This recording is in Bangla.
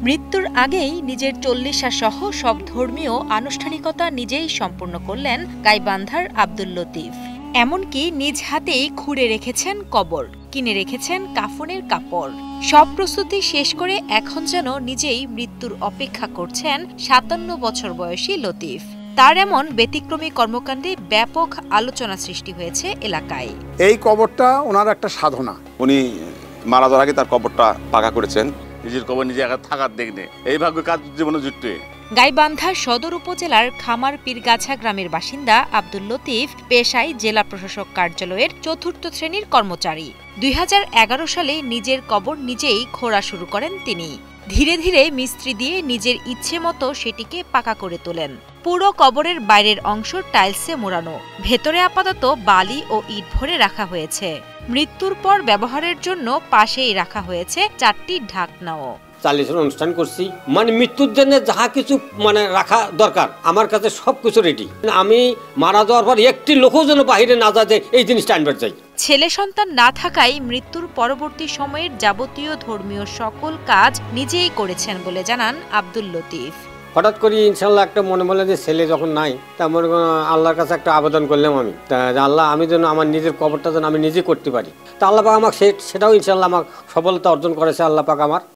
মৃত্যুর আগেই নিজের চল্লিশা সহ সব ধর্মীয় আনুষ্ঠানিকতা নিজেই সম্পূর্ণ করলেন গাইবান্ধার আব্দুল লতিফ। এমনকি নিজ হাতেই খুঁড়ে রেখেছেন কবর, কিনে রেখেছেন কাফনের কাপড়। সব প্রস্তুতি শেষ করে এখন যেন নিজেই মৃত্যুর অপেক্ষা করছেন ৫৭ বছর বয়সী লতিফ। তার এমন ব্যতিক্রমী কর্মকাণ্ডে ব্যাপক আলোচনা সৃষ্টি হয়েছে এলাকায়। এই কবরটা ওনার একটা সাধনা। উনি মারা যাওয়ার আগে তার কবরটা পাকা করেছেন। নিজের কবর নিজে একা থাকার দেখনে এই ভাগ্য কাজ জীবনে জুটবে। গাইবান্ধা সদর উপজেলার খামার পীরগাছা গ্রামের বাসিন্দা আব্দুল লতিফ পেশায় জেলা প্রশাসক কার্যালয়ের ৪র্থ শ্রেণীর কর্মচারী। ২০১১ সালে নিজের কবর নিজেই খোঁড়া শুরু করেন তিনি। ধীরে ধীরে মিস্ত্রি দিয়ে নিজের ইচ্ছে মতো সেটিকে পাকা করে তোলেন। পুরো কবরের বাইরের অংশ টাইলসে মোড়ানো, ভেতরে আপাতত বালি ও ইট ভরে রাখা হয়েছে। মৃত্যুর পর ব্যবহারের জন্য পাশেই রাখা হয়েছে ৪টি ঢাকনাও। ৪০ অনুষ্ঠান করছি, মানে মৃত্যুর জন্য যাহা কিছু রাখা দরকার আমার কাছে সবকিছু রেডি। আমি মারা যাওয়ার পর একটি লোকও যেন বাহিরে না যাতে এই জিনিসটা আনবার চাই। ছেলে সন্তান না থাকায় মৃত্যুর পরবর্তী সময়ের যাবতীয় ধর্মীয় সকল কাজ নিজেই করেছেন বলে জানান আব্দুল লতিফ। হঠাৎ করে ইনশাল্লাহ একটা মনে বলে যে ছেলে যখন নাই, তা মনে আল্লাহর কাছে একটা আবেদন করলাম আমি, আল্লাহ আমি যেন আমার নিজের কবরটা যেন আমি নিজে করতে পারি। তা আল্লাহ পাক আমাকে সেটাও ইনশাল্লাহ আমাকে সফলতা অর্জন করেছে আল্লাহ পাক আমার।